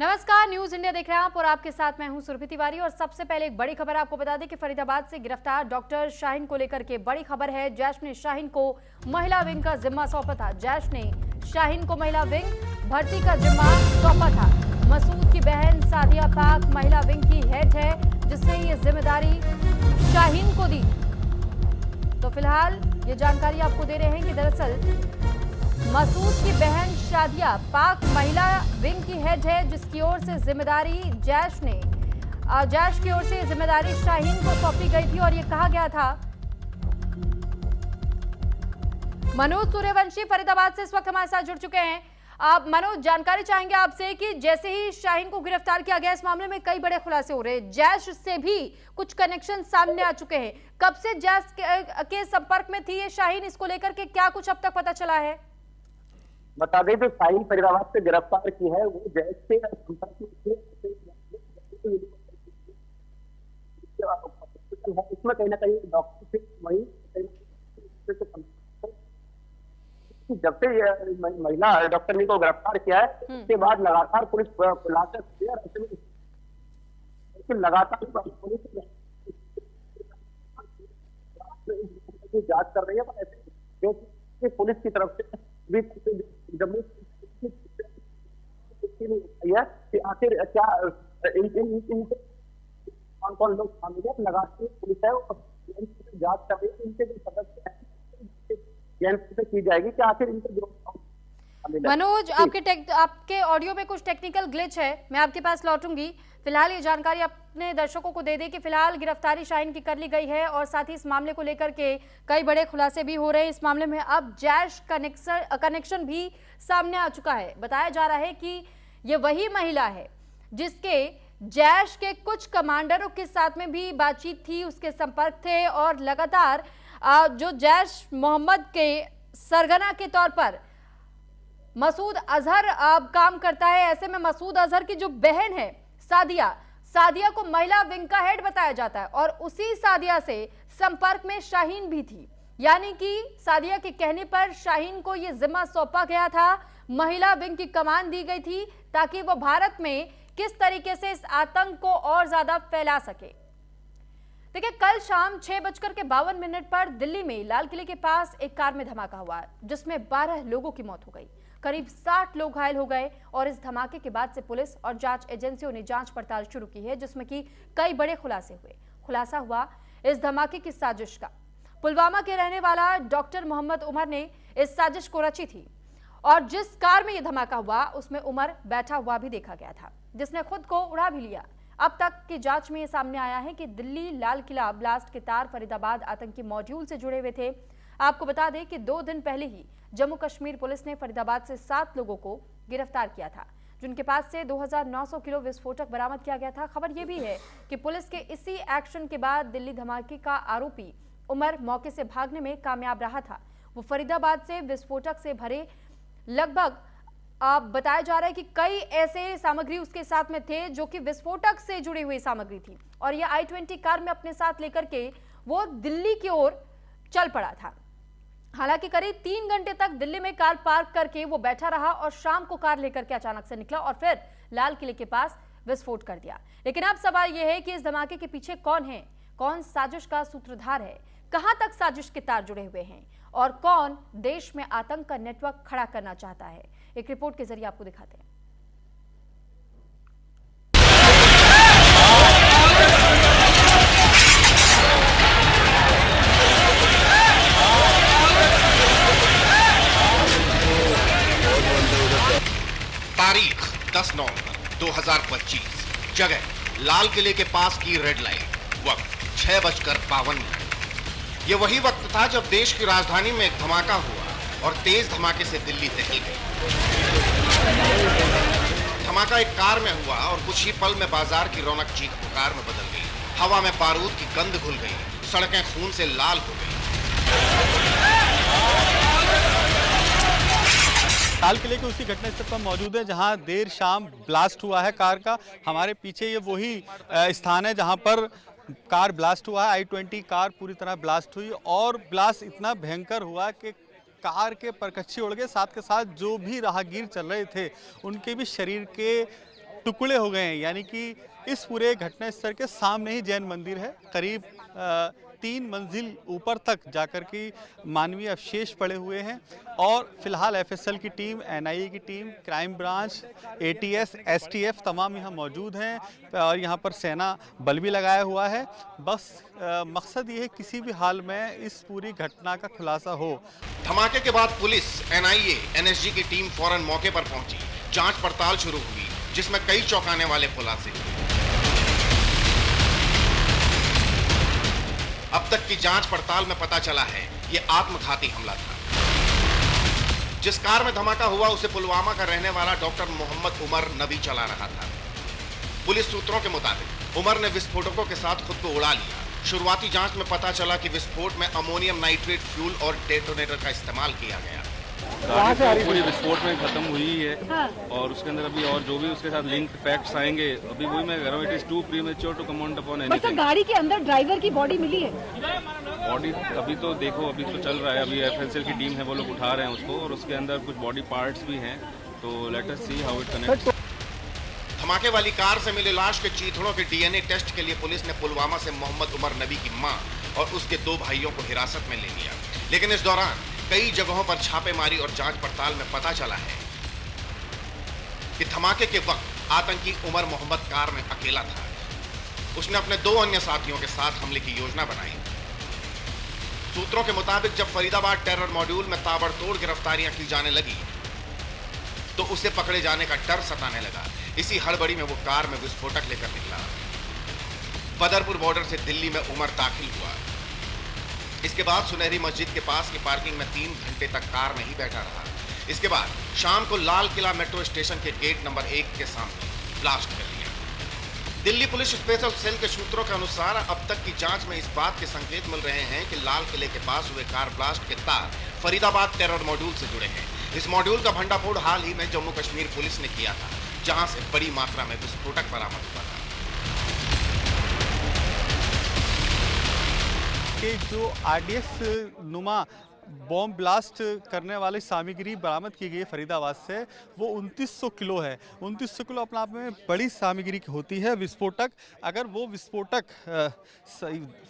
नमस्कार, news India देख रहे हैं आप और आपके साथ मैं हूं सुरभि तिवारी। और सबसे पहले एक बड़ी खबर आपको बता दें कि फरीदाबाद से गिरफ्तार डॉक्टर शाहीन को लेकर के बड़ी खबर है। जैश ने शाहीन को महिला विंग का जिम्मा सौंपा था। जैश ने शाहीन को महिला विंग भर्ती का जिम्मा सौंपा था। मसूद की बहन सादिया पाक महिला विंग की हेड है, जिसने ये जिम्मेदारी शाहीन को दी। तो फिलहाल ये जानकारी आपको दे रहे हैं कि दरअसल मसूद की बहन शादिया पाक महिला विंग की हेड है, जिसकी ओर से जिम्मेदारी जैश की ओर से जिम्मेदारी शाहीन को सौंपी गई थी। और ये कहा गया था। मनोज सूर्यवंशी फरीदाबाद से इस वक्त हमारे साथ जुड़ चुके हैं। आप मनोज, जानकारी चाहेंगे आपसे कि जैसे ही शाहीन को गिरफ्तार किया गया, इस मामले में कई बड़े खुलासे हो रहे हैं। जैश से भी कुछ कनेक्शन सामने आ चुके हैं। कब से जैश के संपर्क में थी ये शाहीन, इसको लेकर के क्या कुछ अब तक पता चला है? बता दें, जो शाहीन फरीदाबाद से गिरफ्तार की है वो जैश से संपर्क में इसमें कहीं ना कहीं डॉक्टर से वही जब से महिला डॉक्टर ने को गिरफ्तार किया है, उसके बाद लगातार पुलिस खुलासा लगातार जांच कर रही है। ऐसे पुलिस की तरफ से जम्मू कि आखिर क्या कौन कौन लोग शामिल है, लगातार पुलिस है जांच कर रही है। इनके जो सदस्य हैं की जाएगी कि आखिर इनके मनोज, आपके ऑडियो में कुछ टेक्निकल ग्लिच है, मैं आपके पास लौटूंगी। फिलहाल ये जानकारी अपने दर्शकों को दे दें कि फिलहाल गिरफ्तारी शाहीन की कर ली गई है और साथ ही इस मामले को लेकर के कई बड़े खुलासे भी हो रहे हैं। इस मामले में अब जैश कनेक्शन भी सामने आ चुका है। बताया जा रहा है कि ये वही महिला है जिसके जैश के कुछ कमांडरों के साथ में भी बातचीत थी, उसके संपर्क थे और लगातार जो जैश मोहम्मद के सरगना के तौर पर मसूद अजहर काम करता है। ऐसे में मसूद अजहर की जो बहन है सादिया को महिला विंग का हेड बताया जाता है और उसी सादिया से संपर्क में शाहीन भी थी। यानी कि सादिया के कहने पर शाहीन को यह जिम्मा सौंपा गया था, महिला विंग की कमान दी गई थी ताकि वो भारत में किस तरीके से इस आतंक को और ज्यादा फैला सके। देखिए, कल शाम 6:52 पर दिल्ली में लाल किले के पास एक कार में धमाका हुआ, जिसमें 12 लोगों की मौत हो गई, करीब 60 लोग घायल हो गए। और इस धमाके के बाद से पुलिस और जांच एजेंसियों ने जांच पड़ताल शुरू की है, जिसमें कि कई बड़े खुलासे हुए। खुलासा हुआ इस धमाके की साजिश का। पुलवामा के रहने वाला डॉक्टर मोहम्मद उमर ने इस साजिश को रची थी और जिस कार में यह धमाका हुआ उसमें उमर बैठा हुआ भी देखा गया था, जिसने खुद को उड़ा भी लिया। अब तक की जांच में यह सामने आया है कि दिल्ली लाल किला ब्लास्ट के तार फरीदाबाद आतंकी मॉड्यूल से जुड़े हुए थे। आपको बता दें कि 2 दिन पहले ही जम्मू कश्मीर पुलिस ने फरीदाबाद से 7 लोगों को गिरफ्तार किया था, जिनके पास से 2900 किलो विस्फोटक बरामद किया गया था। खबर यह भी है कि पुलिस के इसी एक्शन के बाद दिल्ली धमाके का आरोपी उमर मौके से भागने में कामयाब रहा था। वो फरीदाबाद से विस्फोटक से भरे लगभग बताया जा रहा है कि कई ऐसे सामग्री उसके साथ में थे जो कि विस्फोटक से जुड़ी हुई सामग्री थी और यह i20 कार में अपने साथ लेकर के वो दिल्ली की ओर चल पड़ा था। हालांकि करीब 3 घंटे तक दिल्ली में कार पार्क करके वो बैठा रहा और शाम को कार लेकर के अचानक से निकला और फिर लाल किले के पास विस्फोट कर दिया। लेकिन अब सवाल यह है कि इस धमाके के पीछे कौन है, कौन साजिश का सूत्रधार है, कहां तक साजिश के तार जुड़े हुए हैं और कौन देश में आतंक का नेटवर्क खड़ा करना चाहता है। एक रिपोर्ट के जरिए आपको दिखाते हैं। तारीख 10 नवंबर 2025, जगह लाल किले के पास की रेड लाइट, वक्त 6:52। यह वही वक्त था जब देश की राजधानी में एक धमाका हुआ और तेज धमाके से दिल्ली दहल गई। धमाका एक कार में हुआ और कुछ ही पल में बाजार की रौनक चीख पुकार में बदल गई। हवा में बारूद की गंध घुल गई, सड़कें खून से लाल हो गई। लाल किले के उसी घटनास्थल पर मौजूद है जहां देर शाम ब्लास्ट हुआ है कार का। हमारे पीछे ये वही स्थान है जहां पर कार ब्लास्ट हुआ है। i20 कार पूरी तरह ब्लास्ट हुई और ब्लास्ट इतना भयंकर हुआ कि कार के परकच्चे उड़ गए, साथ के साथ जो भी राहगीर चल रहे थे उनके भी शरीर के टुकड़े हो गए हैं। यानी कि इस पूरे घटनास्थल के सामने ही जैन मंदिर है। करीब 3 मंजिल ऊपर तक जाकर के मानवीय अवशेष पड़े हुए हैं और फिलहाल एफएसएल की टीम, एनआईए की team, crime branch, ATS, STF तमाम यहाँ मौजूद हैं और यहाँ पर सेना बल भी लगाया हुआ है। बस मकसद ये है किसी भी हाल में इस पूरी घटना का खुलासा हो। धमाके के बाद पुलिस, एनआईए, एनएसजी की टीम फौरन मौके पर पहुंची। जांच पड़ताल शुरू हुई जिसमें कई चौंकाने वाले खुलासे हुए। अब तक की जांच पड़ताल में पता चला है ये आत्मघाती हमला था। जिस कार में धमाका हुआ उसे पुलवामा का रहने वाला डॉक्टर मोहम्मद उमर नबी चला रहा था। पुलिस सूत्रों के मुताबिक उमर ने विस्फोटकों के साथ खुद को उड़ा लिया। शुरुआती जांच में पता चला कि विस्फोट में अमोनियम नाइट्रेट फ्यूल और डेटोनेटर का इस्तेमाल किया गया। गाड़ी पूरी विस्फोट में खत्म हुई है। हाँ। और उसके अंदर अभी और जो भी उसके साथ लिंक्ड फैक्ट्स आएंगे, अभी वही मैं कह रहा हूँ, it is too premature to comment upon anything. गाड़ी के अंदर ड्राइवर की बॉडी मिली है? बॉडी अभी तो देखो, अभी तो चल रहा है, अभी एफएसएल की टीम है, वो लोग उठा रहे हैं उसको और उसके अंदर कुछ बॉडी पार्ट्स भी हैं, तो let us see how it connects. धमाके वाली कार से मिले लाश के चीथड़ों के डीएनए टेस्ट के लिए पुलिस ने पुलवामा से मोहम्मद उमर नबी की मां और उसके 2 भाइयों को हिरासत में ले लिया। लेकिन इस दौरान कई जगहों पर छापेमारी और जांच पड़ताल में पता चला है कि धमाके के वक्त आतंकी उमर मोहम्मद कार में अकेला था। उसने अपने 2 अन्य साथियों के साथ हमले की योजना बनाई। सूत्रों के मुताबिक जब फरीदाबाद टेरर मॉड्यूल में ताबड़तोड़ गिरफ्तारियां की जाने लगी तो उसे पकड़े जाने का डर सताने लगा। इसी हड़बड़ी में वो कार में विस्फोटक लेकर निकला। बदरपुर बॉर्डर से दिल्ली में उमर दाखिल हुआ। इसके बाद सुनहरी मस्जिद के पास की पार्किंग में 3 घंटे तक कार में ही बैठा रहा। इसके बाद शाम को लाल किला मेट्रो स्टेशन के गेट नंबर 1 के सामने ब्लास्ट कर दिया। दिल्ली पुलिस स्पेशल सेल के सूत्रों के अनुसार अब तक की जांच में इस बात के संकेत मिल रहे हैं कि लाल किले के पास हुए कार ब्लास्ट के तार फरीदाबाद टेरर मॉड्यूल से जुड़े हैं। इस मॉड्यूल का भंडाफोड़ हाल ही में जम्मू कश्मीर पुलिस ने किया था, जहां से बड़ी मात्रा में विस्फोटक बरामद हुआ था। कि जो आरडीएक्स नुमा बॉम्ब ब्लास्ट करने वाली सामग्री बरामद की गई फरीदाबाद से, वो 2900 किलो है। 2900 किलो अपने आप में बड़ी सामग्री होती है विस्फोटक। अगर वो विस्फोटक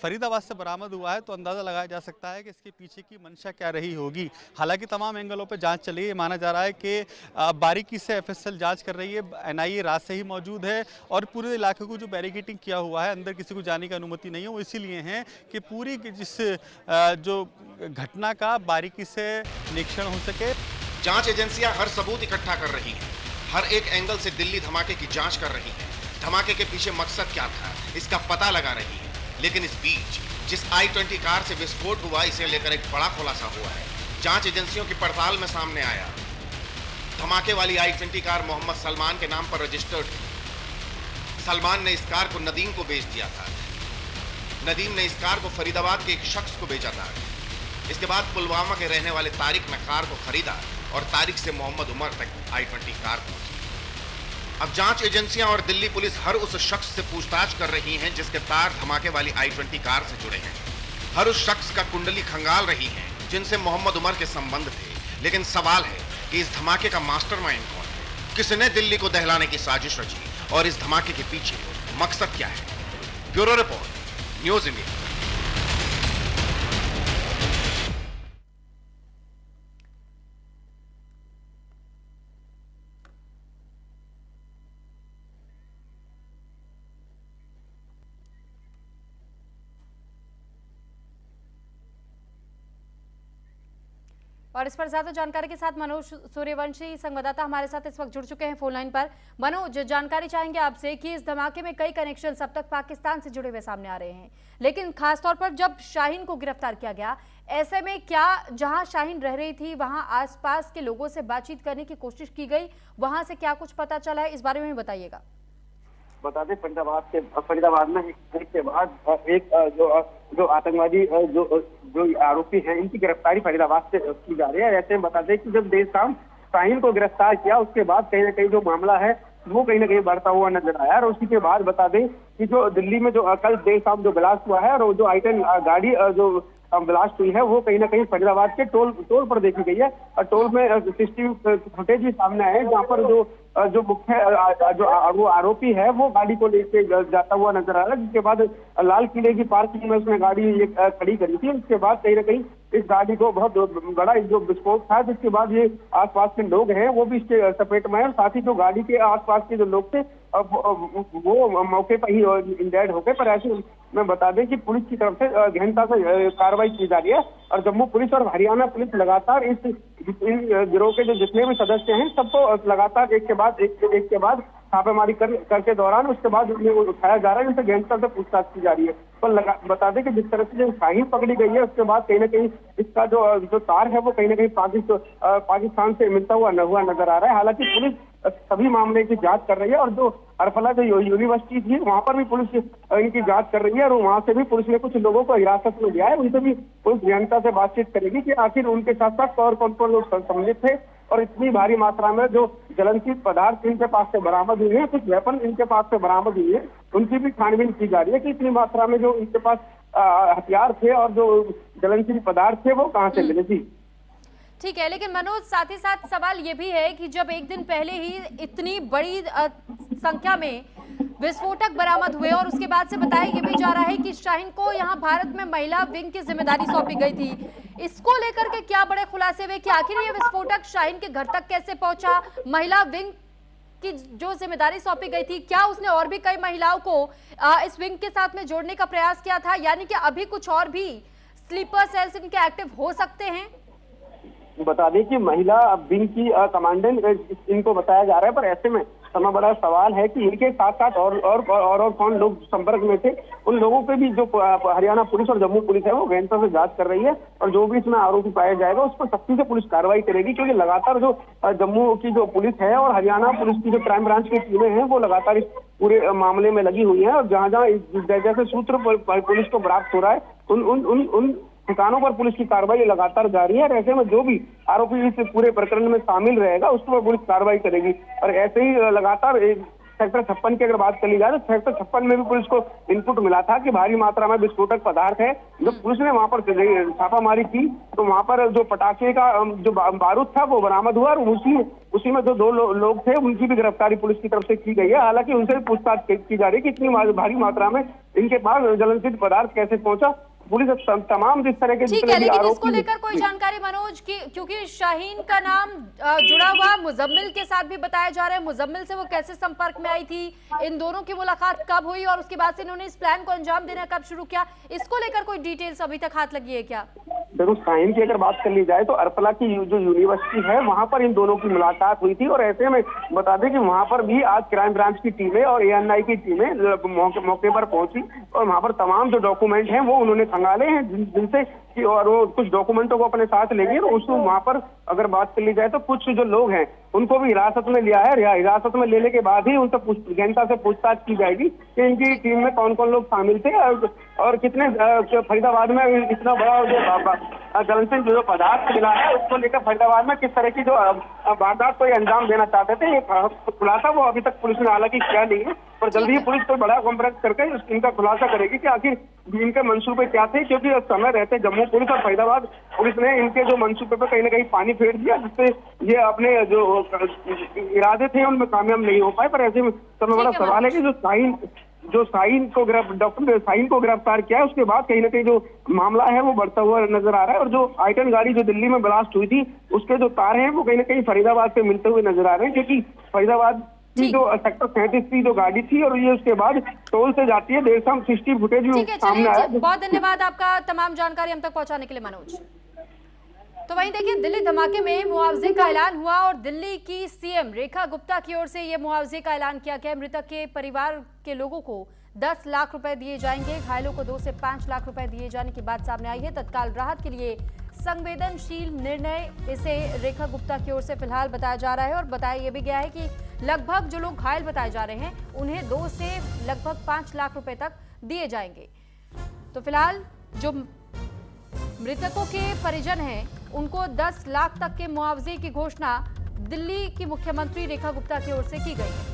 फरीदाबाद से बरामद हुआ है तो अंदाज़ा लगाया जा सकता है कि इसके पीछे की मंशा क्या रही होगी। हालांकि तमाम एंगलों पर जांच चली है। माना जा रहा है कि बारीकी से एफएसएल जांच कर रही है। एनआईए रात से ही मौजूद है और पूरे इलाके को जो बैरिकेडिंग किया हुआ है, अंदर किसी को जाने की अनुमति नहीं है, वो इसीलिए है कि पूरी जिस जो घटना का बारीकी से निरीक्षण हो सके। जांच एजेंसियां हर सबूत इकट्ठा कर रही हैं। हर एक एंगल से दिल्ली धमाके की जांच कर रही हैं। धमाके के पीछे मकसद क्या था, इसका पता लगा रही है। लेकिन इस बीच जिस I-20 कार से विस्फोट हुआ, इसे लेकर एक बड़ा खुलासा हुआ है। जांच एजेंसियों की पड़ताल में सामने आया, धमाके वाली I-20 कार मोहम्मद सलमान के नाम पर रजिस्टर्ड थी। सलमान ने इस कार को नदीम को बेच दिया था। नदीम ने इस कार को फरीदाबाद के एक शख्स को बेचा था। इसके बाद पुलवामा के रहने वाले तारिक ने कार को खरीदा और तारिक से मोहम्मद उमर तक I-20 कार पहुंची। अब जांच एजेंसियां और दिल्ली पुलिस हर उस शख्स से पूछताछ कर रही हैं जिसके तार धमाके वाली I-20 कार से जुड़े हैं। हर उस शख्स का कुंडली खंगाल रही है जिनसे मोहम्मद उमर के संबंध थे। लेकिन सवाल है कि इस धमाके का मास्टरमाइंड कौन है, किसने दिल्ली को दहलाने की साजिश रची और इस धमाके के पीछे मकसद क्या है। Bureau report, news India. और इस पर ज्यादा जानकारी के साथ मनोज सूर्यवंशी संवाददाता हमारे साथ इस वक्त जुड़ चुके हैं फोन लाइन पर। मनोज, जानकारी चाहेंगे आपसे कि इस धमाके में कई कनेक्शन अब तक पाकिस्तान से जुड़े हुए सामने आ रहे हैं, लेकिन खासतौर पर जब शाहीन को गिरफ्तार किया गया, ऐसे में क्या जहां शाहीन रह रही थी वहां आसपास के लोगों से बातचीत करने की कोशिश की गई, वहां से क्या कुछ पता चला है, इस बारे में बताइएगा। बता दें, फरीदाबाद में एक के बाद एक जो आतंकवादी जो आरोपी हैं, इनकी गिरफ्तारी फरीदाबाद से की जा रही है। ऐसे में बता दें कि जब देर शाम शाहीन को गिरफ्तार किया, उसके बाद कहीं ना कहीं जो मामला है वो कहीं ना कहीं बढ़ता हुआ नजर आया। और उसी के बाद बता दें कि जो दिल्ली में जो कल देर शाम जो ब्लास्ट हुआ है और जो I-10 गाड़ी जो ब्लास्ट हुई है वो कहीं ना कहीं फरीदाबाद के टोल पर देखी गई है। और टोल में सीसीटीवी फुटेज भी सामने आए हैं जहाँ पर जो मुख्य वो आरोपी है वो गाड़ी को लेके जाता हुआ नजर आ रहा है, जिसके बाद लाल किले की पार्किंग में उसने गाड़ी खड़ी करी थी। उसके बाद कहीं ना कहीं इस गाड़ी को बहुत बड़ा जो विस्फोट था, जिसके बाद ये आसपास के लोग हैं वो भी इसके चपेट में है, और साथ ही जो गाड़ी के आसपास के जो लोग थे वो मौके पर ही डेड हो गए। पर ऐसे में बता दें कि पुलिस की तरफ से गहनता से कार्रवाई की जा रही है, और जम्मू पुलिस और हरियाणा पुलिस लगातार इन गिरोह के जो जितने भी सदस्य हैं सबको लगातार एक के बाद छापेमारी करके दौरान उसके बाद उन्हें उठाया जा रहा है, इनसे गहनता से पूछताछ की जा रही है। पर बता दें कि जिस तरह से जो शाहीन पकड़ी गई है उसके बाद कहीं ना कहीं इसका जो तार है वो कहीं ना कहीं पाकिस्तान से मिलता हुआ नजर आ रहा है। हालांकि पुलिस सभी मामले की जांच कर रही है, और जो अरफला जो यूनिवर्सिटी थी वहां पर भी पुलिस इनकी जांच कर रही है, और वहां से भी पुलिस ने कुछ लोगों को हिरासत में लिया है। उनसे भी पुलिस जनता से बातचीत करेगी कि आखिर उनके साथ साथ और कौन लोग सम्मिलित थे, और इतनी भारी मात्रा में जो ज्वलनशील पदार्थ इनके पास से बरामद हुए हैं, कुछ वेपन इनके पास से बरामद हुए हैं, उनकी भी छानबीन की जा रही है कि इतनी मात्रा में जो इनके पास हथियार थे और जो ज्वलनशील पदार्थ थे वो कहाँ से मिले थी। ठीक है, लेकिन मनोज साथ ही साथ सवाल ये भी है कि जब एक दिन पहले ही इतनी बड़ी संख्या में विस्फोटक बरामद हुए और उसके बाद से बताया ये भी जा रहा है कि शाहीन को यहाँ भारत में महिला विंग की जिम्मेदारी सौंपी गई थी, इसको लेकर के क्या बड़े खुलासे हुए कि आखिर ये विस्फोटक शाहीन के घर तक कैसे पहुंचा, महिला विंग की जो जिम्मेदारी सौंपी गई थी क्या उसने और भी कई महिलाओं को इस विंग के साथ में जोड़ने का प्रयास किया था, यानी कि अभी कुछ और भी स्लीपर सेल्स इनके एक्टिव हो सकते हैं? बता दें कि महिला विंग की कमांडेंट इनको बताया जा रहा है, पर ऐसे में समय बड़ा सवाल है कि इनके साथ साथ और कौन लोग संपर्क में थे। उन लोगों पे भी जो हरियाणा पुलिस और जम्मू पुलिस है वो गहनता से जांच कर रही है, और जो भी इसमें आरोपी पाया जाएगा उस पर सख्ती से पुलिस कार्रवाई करेगी, क्योंकि लगातार जो जम्मू की जो पुलिस है और हरियाणा पुलिस की जो क्राइम ब्रांच की टीमें हैं वो लगातार इस पूरे मामले में लगी हुई है, और जहाँ जैसे सूत्र पुलिस को प्राप्त हो रहा है उन ठिकानों पर पुलिस की कार्रवाई लगातार जारी है। और ऐसे में जो भी आरोपी इस पूरे प्रकरण में शामिल रहेगा उस पर पुलिस कार्रवाई करेगी। और ऐसे ही लगातार सेक्टर 56 की अगर बात कर ली जाए तो सेक्टर 56 में भी पुलिस को इनपुट मिला था कि भारी मात्रा में विस्फोटक पदार्थ है। जब पुलिस ने वहां पर छापामारी की तो वहां पर जो पटाखे का जो बारूद था वो बरामद हुआ, और उसी में जो 2 लोग थे उनकी भी गिरफ्तारी पुलिस की तरफ से की गई है। हालांकि उनसे भी पूछताछ की जा रही है कि इतनी भारी मात्रा में इनके पास ज्वलनशील पदार्थ कैसे पहुंचा। पुलिस तमाम जिस तरह के ठीक है, लेकिन इसको लेकर कोई जानकारी मनोज की, क्योंकि शाहीन का नाम जुड़ा हुआ मुजम्मिल के साथ भी बताया जा रहा है, मुजम्मिल से वो कैसे संपर्क में आई थी, इन दोनों की मुलाकात कब हुई और उसके बाद से इन्होंने इस प्लान को अंजाम देना कब शुरू किया, इसको लेकर कोई डिटेल्स अभी तक हाथ लगी है क्या? देखो, शाहीन की अगर बात कर ली जाए तो अरफला की जो यूनिवर्सिटी है वहां पर इन दोनों की मुलाकात हुई थी, और ऐसे में बता दें कि वहां पर भी आज क्राइम ब्रांच की टीमें और ANI की टीमें मौके पर पहुंची, और वहां पर तमाम जो डॉक्यूमेंट हैं वो उन्होंने खंगाले हैं, जिनसे कि और वो कुछ डॉक्यूमेंटों को अपने साथ लेंगे। और उसको वहां पर अगर बात कर ली जाए तो कुछ जो लोग हैं उनको भी हिरासत में लिया है। हिरासत में लेने के बाद ही उनसे गहनता से पूछताछ की जाएगी कि इनकी टीम में कौन लोग शामिल थे और कितने फरीदाबाद में इतना बड़ा ज्वलनशील जो पदार्थ मिला है उसको लेकर फरीदाबाद में किस तरह की जो वारदात को अंजाम देना चाहते थे, ये खुलासा वो अभी तक पुलिस ने हालांकि किया नहीं है, पर जल्दी ही पुलिस को बड़ा कॉन्फ्रेंस करके इनका खुलासा करेगी कि आखिर इनके मंसूबे क्या थे। क्योंकि समय रहते जम्मू पुलिस और फरीदाबाद पुलिस ने इनके जो मंसूबे पर कहीं ना कहीं पानी फेर दिया, जिससे ये अपने जो इरादे थे उनमें कामयाब नहीं हो पाए। पर ऐसे में समय बड़ा सवाल है कि डॉक्टर शाहीन को गिरफ्तार किया है उसके बाद कहीं ना कहीं जो मामला है वो बढ़ता हुआ नजर आ रहा है, और जो आइटन गाड़ी जो दिल्ली में ब्लास्ट हुई थी उसके जो तार हैं वो कहीं ना कहीं फरीदाबाद से मिलते हुए नजर आ रहे हैं, क्योंकि फरीदाबाद की जो सेक्टर 37 की जो गाड़ी थी और ये उसके बाद टोल से जाती है। देर शाम 60 फुटेज भी सामने आया। बहुत धन्यवाद आपका तमाम जानकारी हम तक पहुंचाने के लिए मनोज। तो वहीं देखिए, दिल्ली धमाके में मुआवजे का ऐलान हुआ और दिल्ली की सीएम रेखा गुप्ता की ओर से ये मुआवजे का ऐलान किया गया। मृतक के परिवार के लोगों को 10 लाख रुपए दिए जाएंगे, घायलों को 2 से 5 लाख रुपए दिए जाने की बात सामने आई है। तत्काल राहत के लिए संवेदनशील निर्णय इसे रेखा गुप्ता की ओर से फिलहाल बताया जा रहा है, और बताया यह भी गया है कि लगभग जो लोग घायल बताए जा रहे हैं उन्हें 2 से लगभग 5 लाख रुपए तक दिए जाएंगे। तो फिलहाल जो मृतकों के परिजन हैं उनको 10 लाख तक के मुआवजे की घोषणा दिल्ली की मुख्यमंत्री रेखा गुप्ता की ओर से की गई है।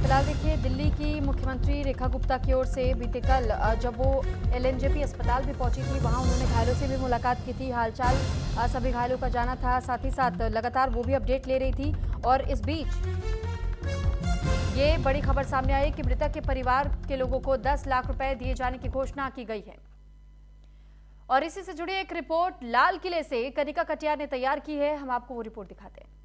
फिलहाल देखिए, दिल्ली की मुख्यमंत्री रेखा गुप्ता की ओर से बीते कल जब वो एलएनजेपी अस्पताल भी पहुंची थी, वहां उन्होंने घायलों से भी मुलाकात की थी, हालचाल सभी घायलों का जाना था, साथ ही साथ लगातार वो भी अपडेट ले रही थी। और इस बीच ये बड़ी खबर सामने आई कि मृतक के परिवार के लोगों को 10 लाख रुपए दिए जाने की घोषणा की गई है। और इसी से जुड़ी एक रिपोर्ट लाल किले से कनिका कटियार ने तैयार की है, हम आपको वो रिपोर्ट दिखाते हैं।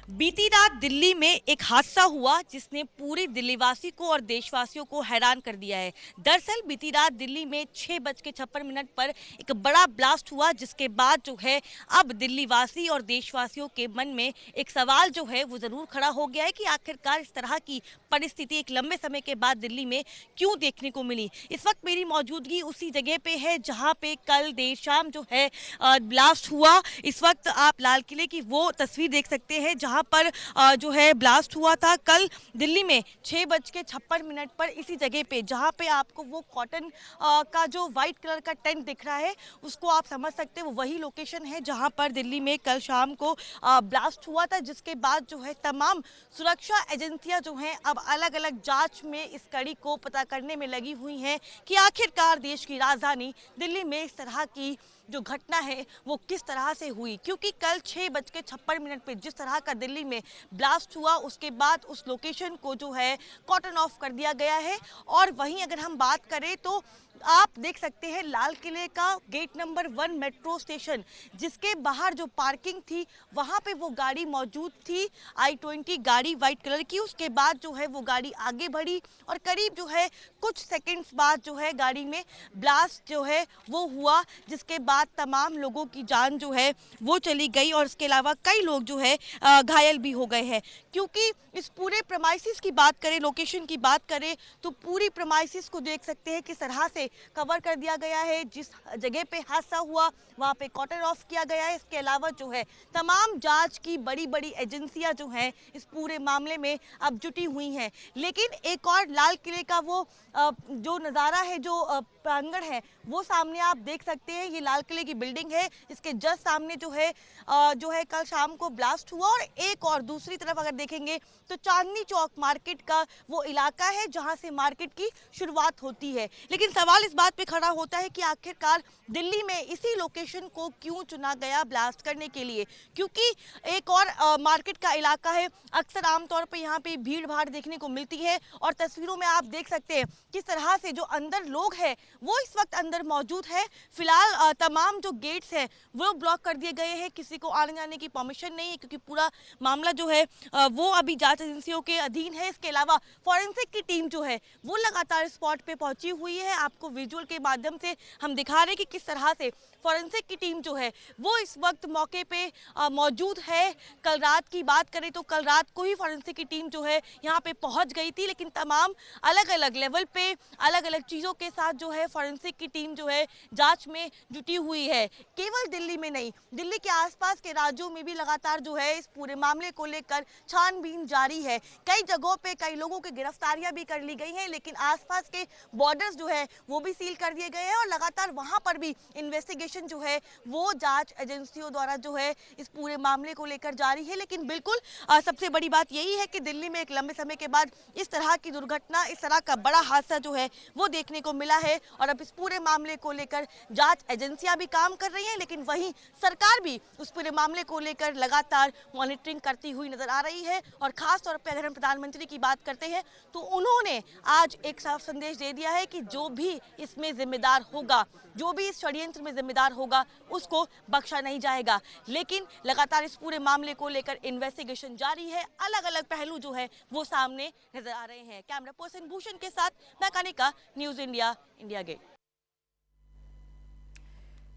बीती रात दिल्ली में एक हादसा हुआ जिसने पूरे दिल्लीवासी को और देशवासियों को हैरान कर दिया है। दरअसल बीती रात दिल्ली में 6:56 पर एक बड़ा ब्लास्ट हुआ, जिसके बाद जो है अब दिल्लीवासी और देशवासियों के मन में एक सवाल जो है वो जरूर खड़ा हो गया है कि आखिरकार इस तरह की परिस्थिति एक लंबे समय के बाद दिल्ली में क्यों देखने को मिली। इस वक्त मेरी मौजूदगी उसी जगह पे है जहाँ पे कल देर शाम जो है ब्लास्ट हुआ। इस वक्त आप लाल किले की वो तस्वीर देख सकते हैं जहाँ पर जो है ब्लास्ट हुआ था कल दिल्ली में 6:56 पर इसी जगह पे, जहाँ पे आपको वो कॉटन का जो व्हाइट कलर का टेंट दिख रहा है उसको आप समझ सकते हैं, वो वही लोकेशन है जहाँ पर दिल्ली में कल शाम को ब्लास्ट हुआ था। जिसके बाद जो है तमाम सुरक्षा एजेंसियां जो हैं अब अलग अलग जांच में इस कड़ी को पता करने में लगी हुई हैं कि आखिरकार देश की राजधानी दिल्ली में इस तरह की जो घटना है वो किस तरह से हुई। क्योंकि कल 6:56 पे जिस तरह का दिल्ली में ब्लास्ट हुआ उसके बाद उस लोकेशन को जो है कॉटन ऑफ कर दिया गया है। और वहीं अगर हम बात करें तो आप देख सकते हैं लाल किले का गेट नंबर 1 मेट्रो स्टेशन, जिसके बाहर जो पार्किंग थी वहां पे वो गाड़ी मौजूद थी, i20 गाड़ी व्हाइट कलर की। उसके बाद जो है वो गाड़ी आगे बढ़ी और करीब जो है कुछ सेकंड्स बाद जो है गाड़ी में ब्लास्ट जो है वो हुआ, जिसके बाद तमाम लोगों की जान जो है वो चली गई और इसके अलावा कई लोग जो है घायल भी हो गए हैं। क्योंकि इस पूरे प्रेमाइसिस की बात करें, लोकेशन की बात करें तो पूरी प्रेमाइसिस को देख सकते हैं किस तरह से कवर कर दिया गया है। जिस जगह पे हादसा हुआ वहां पे कॉटन ऑफ किया गया है। इसके अलावा जो है तमाम जांच की बड़ी बड़ी एजेंसियां जो हैं इस पूरे मामले में अब जुटी हुई हैं। लेकिन एक और लाल किले का वो जो नज़ारा है, जो प्रांगण है, वो सामने आप देख सकते हैं। ये लाल किले की बिल्डिंग है, इसके जस्ट सामने जो है कल शाम को ब्लास्ट हुआ। और एक और दूसरी तरफ अगर देखेंगे तो चांदनी चौक मार्केट का वो इलाका है जहां से मार्केट की शुरुआत होती है। लेकिन सवाल इस बात पे खड़ा होता है कि आखिरकार दिल्ली में इसी लोकेशन को क्यों चुना गया ब्लास्ट करने के लिए। क्योंकि एक और मार्केट का इलाका है, अक्सर आमतौर पे यहाँ पे भीड़ भाड़ देखने को मिलती है और तस्वीरों में आप देख सकते हैं किस तरह से जो अंदर लोग हैं वो इस वक्त अंदर मौजूद है। फिलहाल तमाम जो गेट्स हैं वो ब्लॉक कर दिए गए हैं, किसी को आने जाने की परमिशन नहीं है क्योंकि पूरा मामला जो है वो अभी जांच एजेंसियों के अधीन है। इसके अलावा फॉरेंसिक की टीम जो है वो लगातार स्पॉट पे पहुंची हुई है। आपको विजुअल के माध्यम से हम दिखा रहे हैं कि किस तरह से फॉरेंसिक की टीम जो है वो इस वक्त मौके पे मौजूद है। कल रात की बात करें तो कल रात को ही फॉरेंसिक की टीम जो है यहाँ पे पहुंच गई थी, लेकिन तमाम अलग अलग लेवल पे अलग अलग चीज़ों के साथ जो है फॉरेंसिक की टीम जो है जांच में जुटी हुई है। केवल दिल्ली में नहीं, दिल्ली के आसपास के राज्यों में भी लगातार जो है इस पूरे मामले को लेकर छानबीन जारी है। कई जगहों पे कई लोगों की गिरफ्तारियां भी कर ली गई हैं, लेकिन आसपास के बॉर्डर्स जो है वो भी सील कर दिए गए हैं और लगातार वहां पर भी इन्वेस्टिगेशन जो है वो जांच एजेंसियों द्वारा जो है इस पूरे मामले को लेकर जारी है। लेकिन बिल्कुल सबसे बड़ी बात यही है कि दिल्ली में एक लंबे समय के बाद इस तरह की दुर्घटना, इस तरह का बड़ा हादसा जो है वो देखने को मिला है और अब इस पूरे मामले को लेकर जांच एजेंसियां भी काम कर रही हैं, लेकिन वहीं सरकार भी उस पूरे मामले को लेकर लगातार मॉनिटरिंग करती हुई नजर आ रही है। और खास तौर पर अगर हम प्रधानमंत्री की बात करते हैं तो उन्होंने आज एक साफ संदेश दे दिया है कि जो भी इसमें जिम्मेदार होगा, जो भी इस षड्यंत्र में जिम्मेदार होगा उसको बख्शा नहीं जाएगा। लेकिन लगातार इस पूरे मामले को लेकर इन्वेस्टिगेशन जारी है, अलग अलग पहलू जो है वो सामने नजर आ रहे हैं। कैमरा पर्सन भूषण के साथ मैं Kanika, news India, India Gate.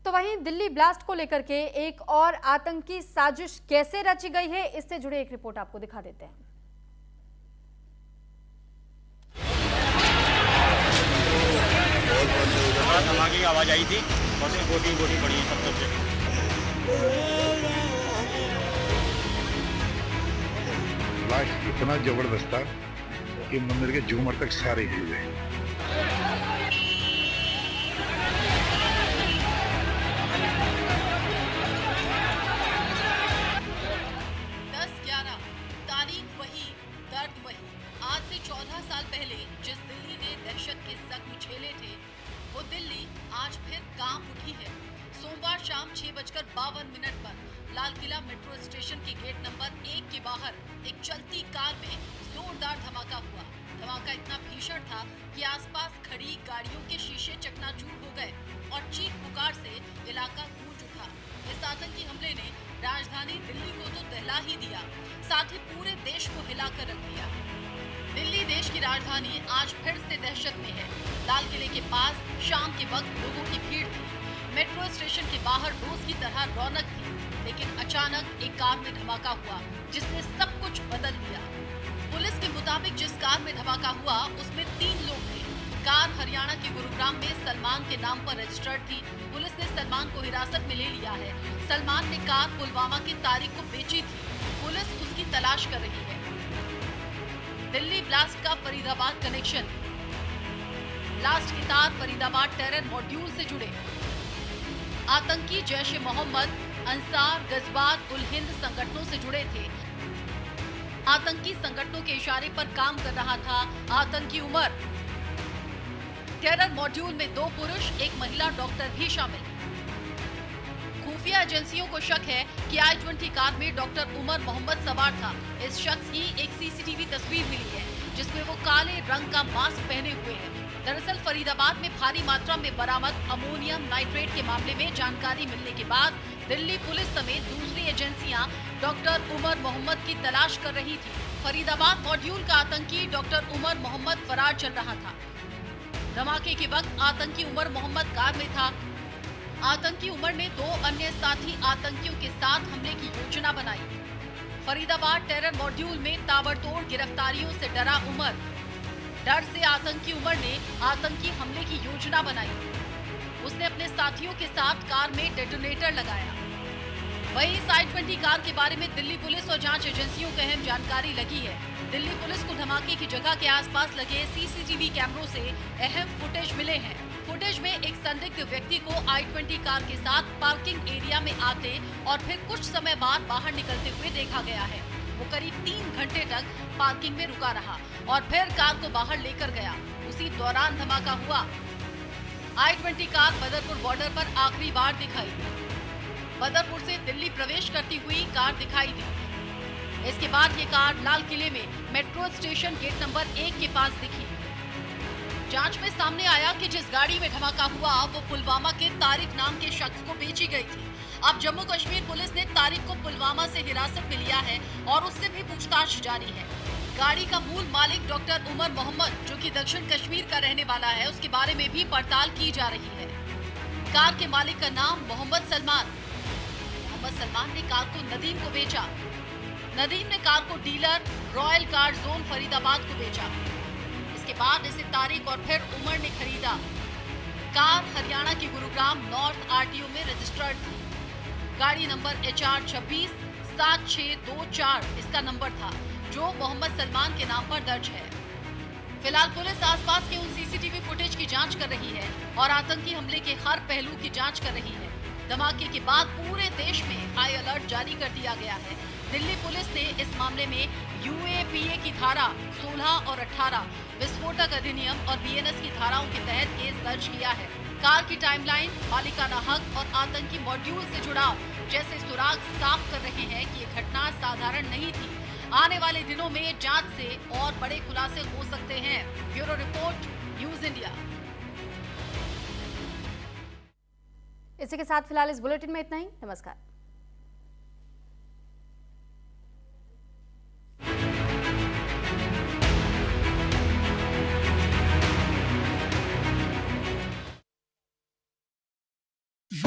तो वहीं दिल्ली ब्लास्ट को लेकर के एक और आतंकी साजिश कैसे रची गई है, इससे जुड़ी एक रिपोर्ट आपको दिखा देते हैं। धमाके की आवाज आई थी और गोटी पड़ी है सब तरफ से। ब्लास्ट इतना जबरदस्त था कि मंदिर के झूमर तक सारे हिल गए। 10/11 तारीख वही, दर्द वही। आज से 14 गेट नंबर 1 के बाहर एक चलती कार में जोरदार धमाका हुआ। धमाका इतना भीषण था कि आसपास खड़ी गाड़ियों के शीशे चकनाचूर हो गए और चीख पुकार से इलाका गूंज उठा। इस आतंकी हमले ने राजधानी दिल्ली को तो दहला ही दिया, साथ ही पूरे देश को हिलाकर रख दिया। दिल्ली देश की राजधानी आज फिर से दहशत में है। लाल किले के पास शाम के वक्त लोगों की भीड़ थी। मेट्रो स्टेशन के बाहर रोज की तरह रौनक थी, लेकिन अचानक एक कार में धमाका हुआ जिसने सब कुछ बदल दिया। पुलिस के मुताबिक जिस कार में धमाका हुआ उसमें 3 लोग थे। कार हरियाणा के गुरुग्राम में सलमान के नाम पर रजिस्टर्ड थी। पुलिस ने सलमान को हिरासत में ले लिया है। सलमान ने कार पुलवामा की तारीख को बेची थी। पुलिस उसकी तलाश कर रही है। दिल्ली ब्लास्ट का फरीदाबाद कनेक्शन। ब्लास्ट की तार फरीदाबाद टेरर मॉड्यूल से जुड़े। आतंकी जैश ए मोहम्मद, अंसार, गजबात उल हिंद संगठनों से जुड़े थे। आतंकी संगठनों के इशारे पर काम कर रहा था आतंकी उमर। टेरर मॉड्यूल में 2 पुरुष, 1 महिला डॉक्टर भी शामिल। खुफिया एजेंसियों को शक है कि I-20 कार में डॉक्टर उमर मोहम्मद सवार था। इस शख्स की एक सीसीटीवी तस्वीर मिली है जिसमें वो काले रंग का मास्क पहने हुए है। दरअसल फरीदाबाद में भारी मात्रा में बरामद अमोनियम नाइट्रेट के मामले में जानकारी मिलने के बाद दिल्ली पुलिस समेत दूसरी एजेंसियां डॉक्टर उमर मोहम्मद की तलाश कर रही थी। फरीदाबाद मॉड्यूल का आतंकी डॉक्टर उमर मोहम्मद फरार चल रहा था। धमाके के वक्त आतंकी उमर मोहम्मद कार में था। आतंकी उमर ने 2 अन्य साथी आतंकियों के साथ हमले की योजना बनाई। फरीदाबाद टेरर मॉड्यूल में ताबड़तोड़ गिरफ्तारियों से डरा उमर। डर से आतंकी उमर ने आतंकी हमले की योजना बनाई। उसने अपने साथियों के साथ कार में डेटोनेटर लगाया। वहीं इस I-20 कार के बारे में दिल्ली पुलिस और जांच एजेंसियों को अहम जानकारी लगी है। दिल्ली पुलिस को धमाके की जगह के आसपास लगे सीसीटीवी कैमरों से अहम फुटेज मिले हैं। फुटेज में एक संदिग्ध व्यक्ति को I-20 कार के साथ पार्किंग एरिया में आते और फिर कुछ समय बाद बाहर निकलते हुए देखा गया है। वो करीब 3 घंटे तक पार्किंग में रुका रहा और फिर कार को बाहर लेकर गया। उसी दौरान धमाका हुआ। I-20 कार बदरपुर बॉर्डर पर आखिरी बार दिखाई दी। बदरपुर से दिल्ली प्रवेश करती हुई कार दिखाई दी। इसके बाद ये कार लाल किले में मेट्रो स्टेशन गेट नंबर 1 के पास दिखी। जांच में सामने आया कि जिस गाड़ी में धमाका हुआ वो पुलवामा के तारिक नाम के शख्स को बेची गई थी। अब जम्मू कश्मीर पुलिस ने तारिक को पुलवामा से हिरासत में लिया है और उससे भी पूछताछ जारी है। गाड़ी का मूल मालिक डॉक्टर उमर मोहम्मद, जो कि दक्षिण कश्मीर का रहने वाला है, उसके बारे में भी पड़ताल की जा रही है। कार के मालिक का नाम मोहम्मद सलमान। मोहम्मद सलमान ने कार को नदीम को बेचा। नदीम ने कार को dealer royal car zone Faridabad को बेचा। इसके बाद इसे तारिक और फिर उमर ने खरीदा। कार हरियाणा के गुरुग्राम नॉर्थ आरटीओ में रजिस्टर्ड थी। गाड़ी नंबर HR 267624 इसका नंबर था, जो मोहम्मद सलमान के नाम पर दर्ज है। फिलहाल पुलिस आसपास के उन सीसीटीवी फुटेज की जांच कर रही है और आतंकी हमले के हर पहलू की जांच कर रही है। धमाके के बाद पूरे देश में हाई अलर्ट जारी कर दिया गया है। दिल्ली पुलिस ने इस मामले में UAPA की धारा 16 और 18, विस्फोटक अधिनियम और BNS की धाराओं के तहत केस दर्ज किया है। कार की टाइमलाइन, मालिकाना हक और आतंकी मॉड्यूल से जुड़ाव जैसे सुराग साफ कर रहे हैं कि ये घटना साधारण नहीं थी। आने वाले दिनों में जांच से और बड़े खुलासे हो सकते हैं। Bureau report, news India. इसी के साथ फिलहाल इस बुलेटिन में इतना ही। नमस्कार।